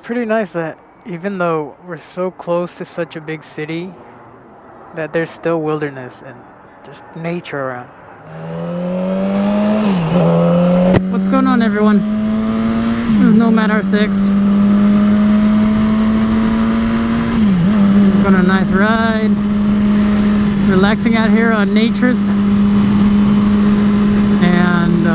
pretty nice that even though we're so close to such a big city, that there's still wilderness and just nature around. What's going on, everyone? This is Nomad R6. Going on a nice ride, relaxing out here on Natures, and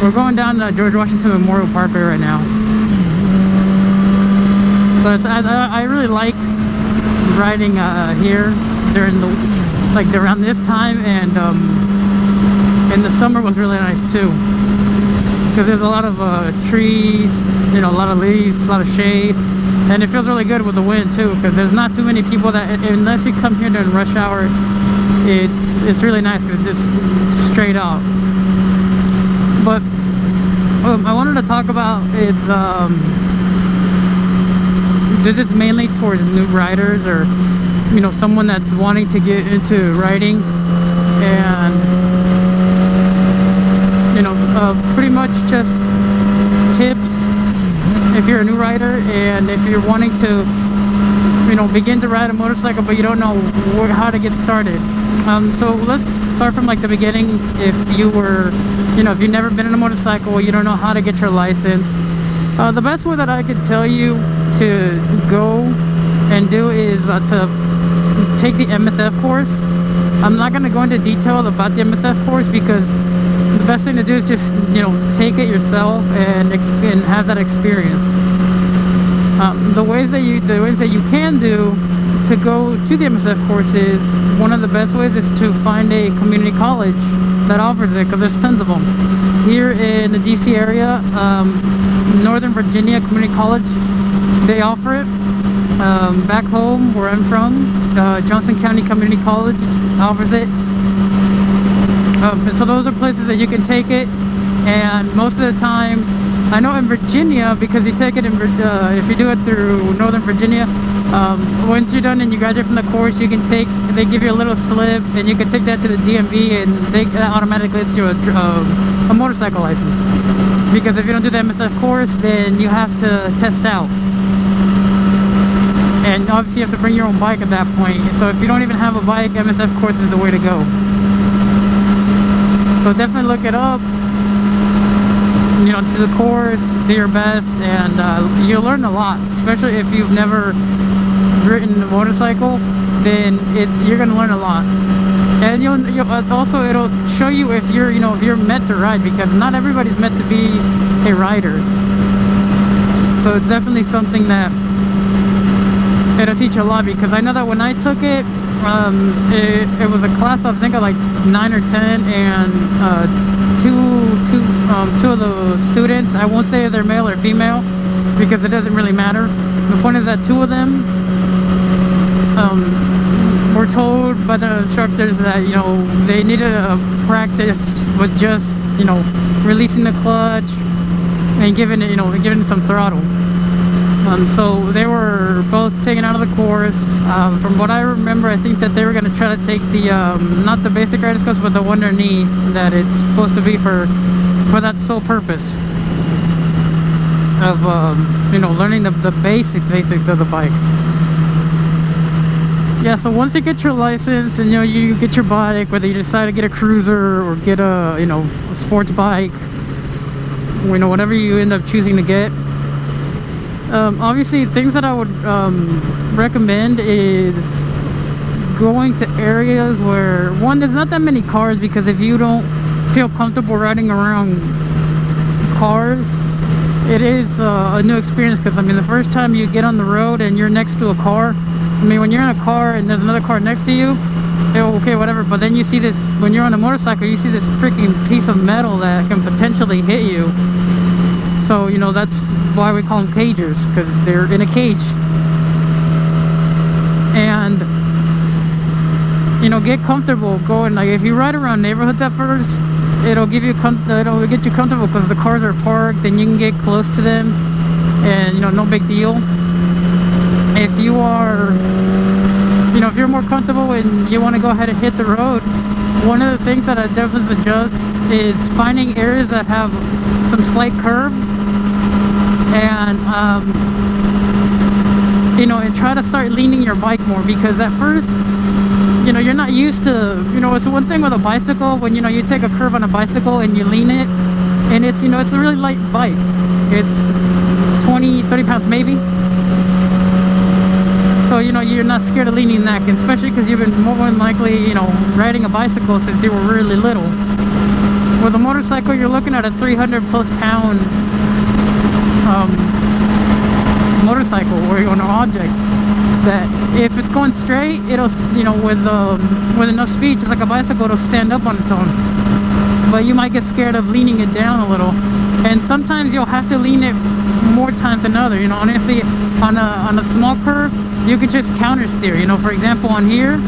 we're going down to George Washington Memorial Parkway right now. So I really like riding here during the around this time, and in the summer was really nice too, because there's a lot of trees, a lot of leaves, a lot of shade, and it feels really good with the wind too, because there's not too many people that, unless you come here during rush hour, it's really nice because it's just straight out. But I wanted to talk about is this is mainly towards new riders, or someone that's wanting to get into riding, and pretty much just tips if you're a new rider, and if you're wanting to begin to ride a motorcycle but you don't know how to get started. So let's start from the beginning. If you were if you've never been in a motorcycle, you don't know how to get your license, the best way that I could tell you to go and do is to take the MSF course. I'm not going to go into detail about the MSF course, because the best thing to do is just take it yourself and have that experience. The ways that you can do to go to the MSF course is, one of the best ways is to find a community college that offers it, because there's tons of them here in the DC area. Northern Virginia Community College, they offer it. Back home where I'm from, Johnson County Community College offers it. So those are places that you can take it, and most of the time, I know in Virginia, because you take it in if you do it through Northern Virginia, once you're done and you graduate from the course, they give you a little slip, and you can take that to the DMV, and that automatically gets you a motorcycle license. Because if you don't do the MSF course, then you have to test out, and obviously you have to bring your own bike at that point. So if you don't even have a bike, MSF course is the way to go. So definitely look it up, do the course, do your best, and you'll learn a lot. Especially if you've never ridden a motorcycle, then you're gonna learn a lot. And also, it'll show you if you're meant to ride, because not everybody's meant to be a rider. So it's definitely something that it'll teach you a lot, because I know that when I took it, it was a class of, I think, of 9 or 10, and two of the students, I won't say if they're male or female, because it doesn't really matter. The point is that two of them were told by the instructors that they needed to practice with just releasing the clutch and giving it some throttle. So they were both taken out of the course. From what I remember, I think that they were going to try to take the not the basic rider's course, but the one underneath, that it's supposed to be for that sole purpose of learning the basics of the bike. Yeah, so once you get your license and you get your bike, whether you decide to get a cruiser or get a a sports bike, whatever you end up choosing to get, obviously things that I would recommend is going to areas where, one, there's not that many cars, because if you don't feel comfortable riding around cars, it is a new experience. Because the first time you get on the road and you're next to a car, when you're in a car and there's another car next to you, okay, whatever, but then you see this, when you're on a motorcycle, you see this freaking piece of metal that can potentially hit you. So that's why we call them cagers, because they're in a cage. And get comfortable going. If you ride around neighborhoods at first, it'll get you comfortable, because the cars are parked and you can get close to them, and no big deal. If you are if you're more comfortable and you want to go ahead and hit the road, one of the things that I definitely suggest is finding areas that have some slight curves, and you know, and try to start leaning your bike more, because at first, you know, you're not used to, you know, it's one thing with a bicycle when, you know, you take a curve on a bicycle and you lean it, and it's, you know, it's a really light bike. It's 20-30 pounds maybe. So, you know, you're not scared of leaning that, and especially because you've been more than likely, you know, riding a bicycle since you were really little. With a motorcycle, you're looking at a 300+ pound motorcycle or an object that if it's going straight, it'll, you know, with enough speed, just like a bicycle, it'll stand up on its own. But you might get scared of leaning it down a little, and sometimes you'll have to lean it more times than other. You know, honestly, on a small curve, you can just counter steer. You know, for example, on here,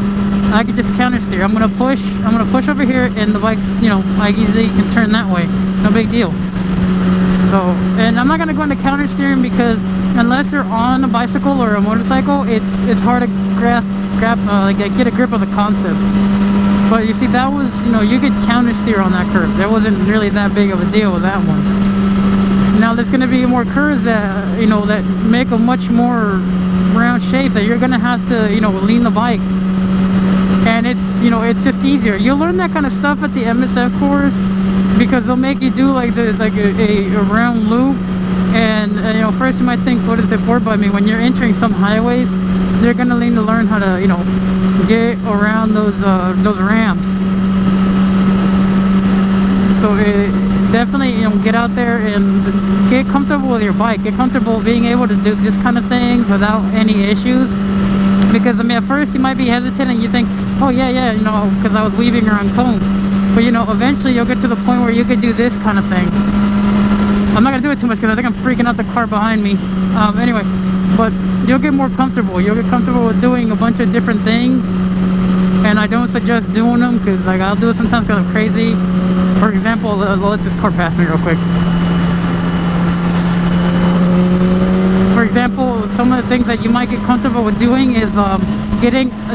I could just counter steer. I'm gonna push over here, and the bike's, you know, I easily can turn that way. No big deal. So, and I'm not gonna go into counter steering because unless you're on a bicycle or a motorcycle, it's hard to get a grip of the concept. But you see, that was, you know, you could counter steer on that curve. There wasn't really that big of a deal with that one. Now there's gonna be more curves that, you know, that make a much more round shape that you're gonna have to, you know, lean the bike. And it's, you know, it's just easier. You'll learn that kind of stuff at the MSF course, because they'll make you do like a round loop. And you know, first you might think, what is it for? But I mean, when you're entering some highways, they're gonna need to learn how to, you know, get around those ramps. So definitely, you know, get out there and get comfortable with your bike. Get comfortable being able to do this kind of things without any issues. Because I mean, at first you might be hesitant and you think, oh yeah, you know, because I was weaving around cones. But you know, eventually you'll get to the point where you could do this kind of thing. I'm not gonna do it too much because I think I'm freaking out the car behind me. Anyway, but you'll get more comfortable. You'll get comfortable with doing a bunch of different things. And I don't suggest doing them because, like, I'll do it sometimes because I'm crazy. For example, I'll let this car pass me real quick. For example, some of the things that you might get comfortable with doing is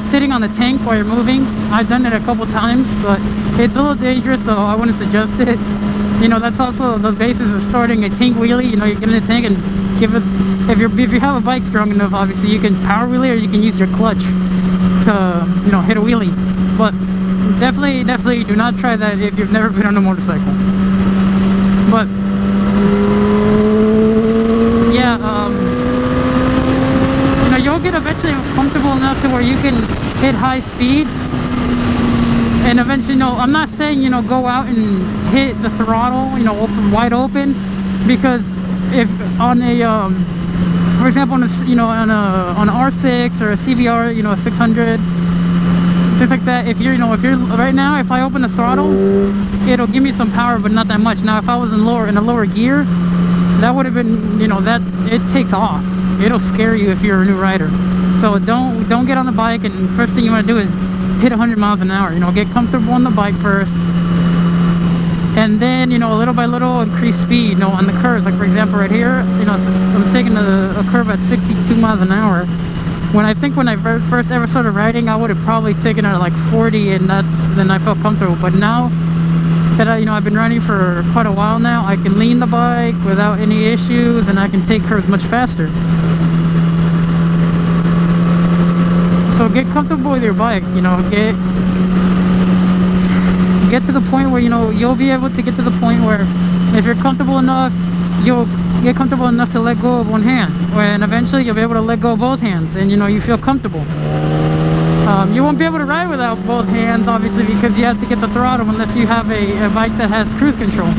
sitting on the tank while you're moving. I've done it a couple times, but it's a little dangerous, so I wouldn't suggest it. You know, that's also the basis of starting a tank wheelie. You know, you get in the tank and give it, if you have a bike strong enough, obviously you can power wheelie, or you can use your clutch to, you know, hit a wheelie. But definitely do not try that if you've never been on a motorcycle. But yeah, you know, you'll get eventually comfortable enough to where you can hit high speeds. And eventually, you know, I'm not saying, you know, go out and hit the throttle, you know, wide open, because if on a for example, on a, you know, on an R6 or a CBR, you know, a 600, things like that, if you're right now, if I open the throttle, it'll give me some power, but not that much. Now if I was in a lower gear, that would have been, you know, that it takes off. It'll scare you if you're a new rider. So don't get on the bike and first thing you want to do is hit 100 miles an hour. You know, get comfortable on the bike first, and then, you know, little by little increase speed, you know, on the curves. Like for example, right here, you know, I'm taking a curve at 62 miles an hour. When I first ever started riding, I would have probably taken it at like 40, and then I felt comfortable. But now that I've been riding for quite a while now, I can lean the bike without any issues, and I can take curves much faster. So get comfortable with your bike, you know, get to the point where, you know, you'll be able to get to the point where if you're comfortable enough, you'll get comfortable enough to let go of one hand, and eventually you'll be able to let go of both hands, and, you know, you feel comfortable. You won't be able to ride without both hands, obviously, because you have to get the throttle unless you have a bike that has cruise control,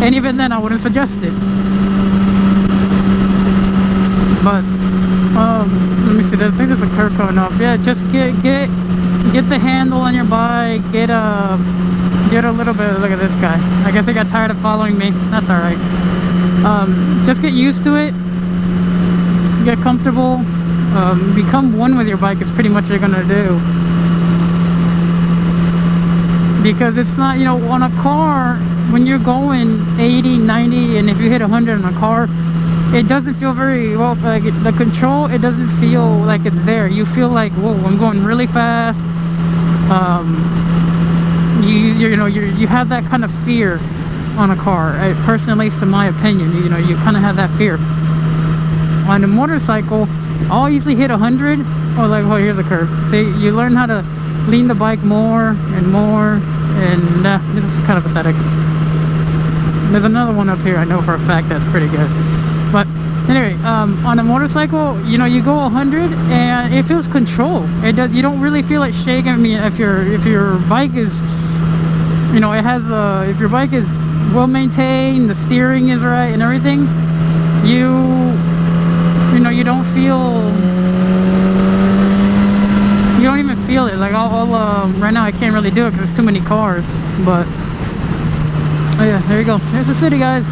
and even then I wouldn't suggest it. But let me see, I think there's a curve coming up. Yeah, just get the handle on your bike, get a little bit. Look at this guy, I guess he got tired of following me. That's all right. Just get used to it, get comfortable, become one with your bike is pretty much what you're gonna do. Because it's not, you know, on a car, when you're going 80, 90, and if you hit 100 on a car, it doesn't feel very well, like the control, it doesn't feel like it's there. You feel like, whoa, I'm going really fast. You have that kind of fear on a car. Personally, at least in my opinion, you know, you kind of have that fear. On a motorcycle, I'll usually hit 100. Oh, like, oh, here's a curve. See, you learn how to lean the bike more and more, and this is kind of pathetic. There's another one up here I know for a fact that's pretty good. But anyway, on a motorcycle, you know, you go 100 and it feels control. It does. You don't really feel it shaking. I mean, if your bike is, you know, it has if your bike is well maintained, the steering is right and everything, you know, you don't even feel it. Like right now I can't really do it because there's too many cars. But oh yeah, there you go. There's the city, guys.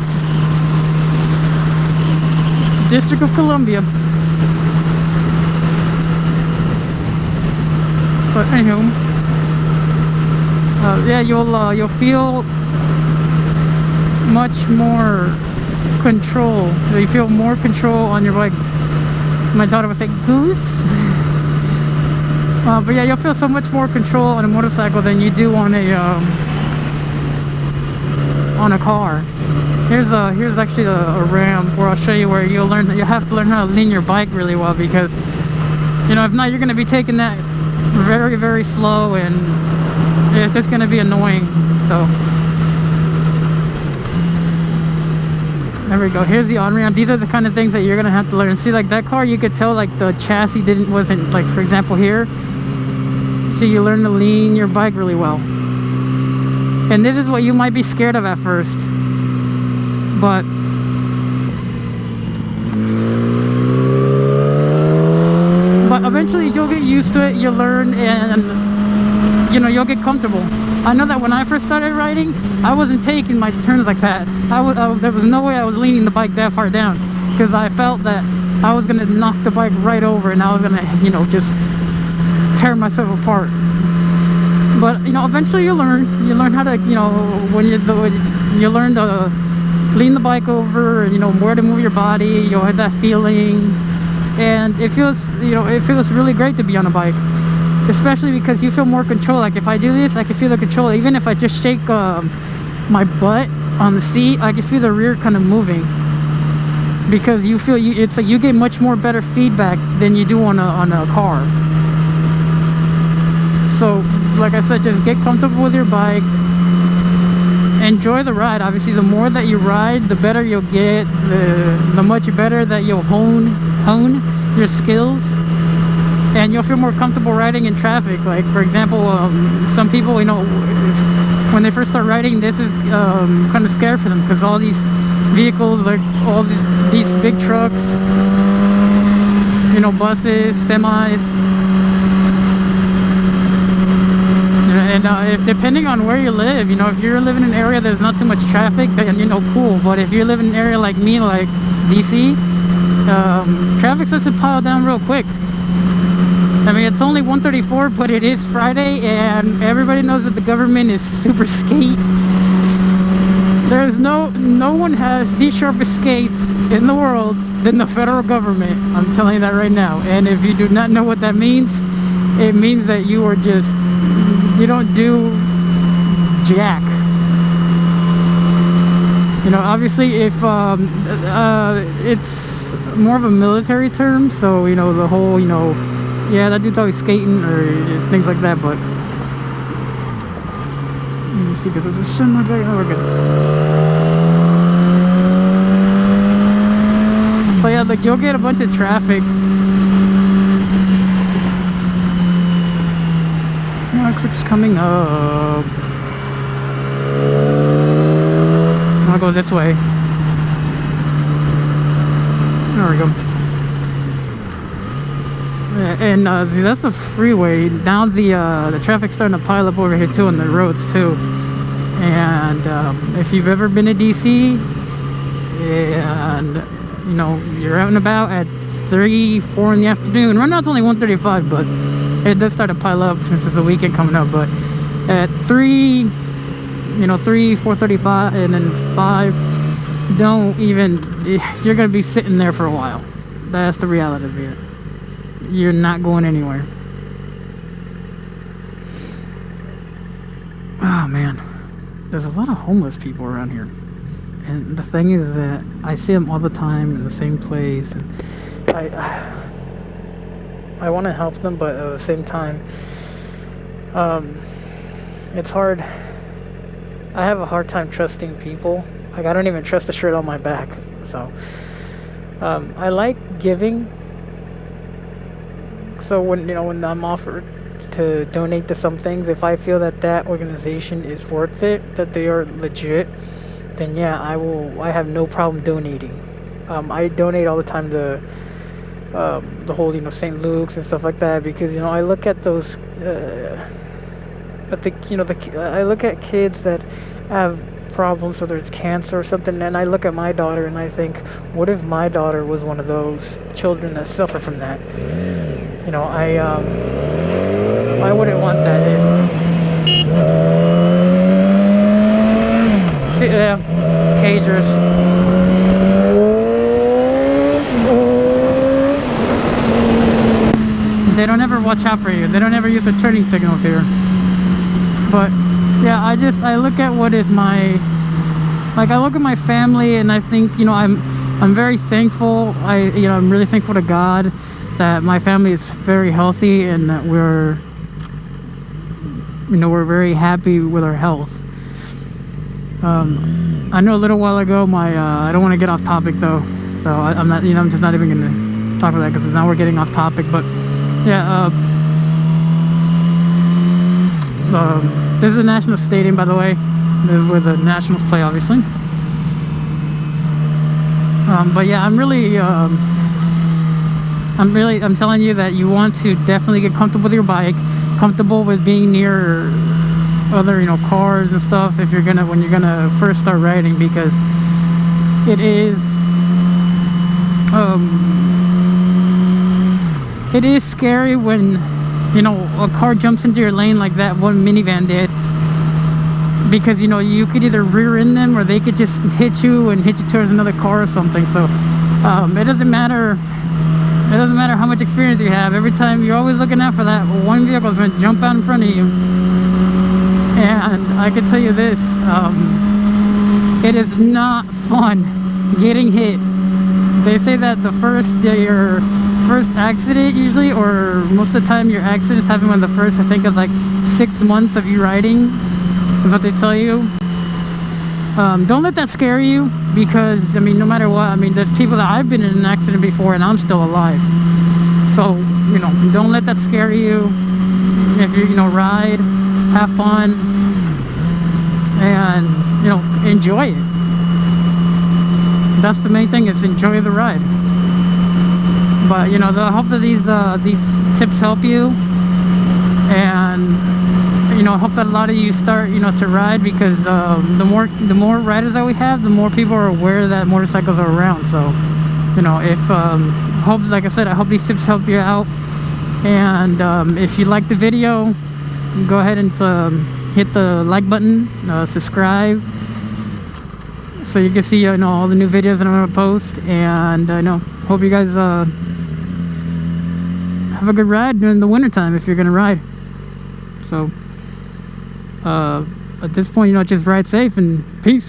District of Columbia. But anywho, yeah, you'll feel much more control. You feel more control on your bike. My daughter would say goose. But yeah, you'll feel so much more control on a motorcycle than you do on a car. Here's actually a ramp where I'll show you where you'll have to learn how to lean your bike really well, because, you know, if not, you're going to be taking that very, very slow, and it's just going to be annoying. So there we go. Here's the on-ramp. These are the kind of things that you're going to have to learn. See, like that car, you could tell like the chassis wasn't like, for example, here. See, you learn to lean your bike really well. And this is what you might be scared of at first. But eventually you'll get used to it, you'll learn, and you know, you'll get comfortable. I know that when I first started riding, I wasn't taking my turns like that. There was no way I was leaning the bike that far down, because I felt that I was gonna knock the bike right over, and I was gonna, you know, just tear myself apart. But you know, eventually you learn how to, you know, when you learn to lean the bike over, and you know where to move your body. You'll have that feeling, and it feels, you know, it feels really great to be on a bike, especially because you feel more control. Like if I do this, I can feel the control. Even if I just shake my butt on the seat, I can feel the rear kind of moving, because you feel it's like you get much more better feedback than you do on a car. So like I said, just get comfortable with your bike. Enjoy the ride. Obviously, the more that you ride, the better you'll get, the much better that you'll hone your skills, and you'll feel more comfortable riding in traffic. Like for example, some people, you know, when they first start riding, this is kind of scary for them, because all these vehicles, like all these big trucks, you know, buses, semis. And if depending on where you live, you know, if you're living in an area there's not too much traffic, then, you know, cool. But if you live in an area like me, like DC, traffic starts to pile down real quick. I mean, it's only 1:34, but it is Friday, and everybody knows that the government is super skate. There's no one has the sharpest skates in the world than the federal government. I'm telling you that right now. And if you do not know what that means, it means that you are just, you don't do jack. You know, obviously, if it's more of a military term, so, you know, the whole, you know, yeah, that dude's always skating or things like that. But let me see, because there's a semi back. Oh, we're good. So yeah, like you'll get a bunch of traffic. It's coming up. I'll go this way. There we go. And see, that's the freeway. Now the traffic's starting to pile up over here too on the roads too. And if you've ever been to DC, and you know you're out and about at 3, 4 in the afternoon. Right now it's only 1:35, but it does start to pile up since it's a weekend coming up. But at 3, you know, 3, 4:35, and then 5, don't even, you're gonna be sitting there for a while. That's the reality of it. You're not going anywhere. Oh man, there's a lot of homeless people around here, and the thing is that I see them all the time in the same place, and I want to help them, but at the same time, it's hard. I have a hard time trusting people. Like, I don't even trust the shirt on my back. So I like giving. So when I'm offered to donate to some things, if I feel that that organization is worth it, that they are legit, then yeah, I have no problem donating. I donate all the time to the whole St. Luke's and stuff like that, because I look at those I look at kids that have problems, whether it's cancer or something, and I look at my daughter and I think, what if my daughter was one of those children that suffer from that? I wouldn't want that. See, cagers. They don't ever watch out for you. They don't ever use the turning signals here. But yeah, I look at what is I look at my family, and I think I'm very thankful. I'm really thankful to God that my family is very healthy, and that we're very happy with our health. I know a little while ago I don't want to get off topic though, so I'm not I'm just not even gonna talk about that, because now we're getting off topic. But yeah, this is a National Stadium, by the way. This is where the Nationals play, obviously. But yeah, I'm telling you that you want to definitely get comfortable with your bike, comfortable with being near other cars and stuff when you're gonna first start riding, because it is scary when a car jumps into your lane like that one minivan did, because you could either rear end them, or they could just hit you towards another car or something. So it doesn't matter how much experience you have. Every time, you're always looking out for that one vehicle that's going to jump out in front of you. And I can tell you this, it is not fun getting hit. They say that the first accident usually, or most of the time, your accidents happen when the first, I think, is like 6 months of you riding, is what they tell you. Don't let that scare you, because no matter what, there's people that I've been in an accident before and I'm still alive. So don't let that scare you. If you ride, have fun, and enjoy it. That's the main thing, is enjoy the ride. But I hope that these tips help you, and I hope that a lot of you start to ride, because the more riders that we have, the more people are aware that motorcycles are around. So like I said, I hope these tips help you out. And if you like the video, go ahead and hit the like button, subscribe, so you can see all the new videos that I'm gonna post. And hope you guys have a good ride during the winter time if you're gonna ride. So at this point, just ride safe, and peace.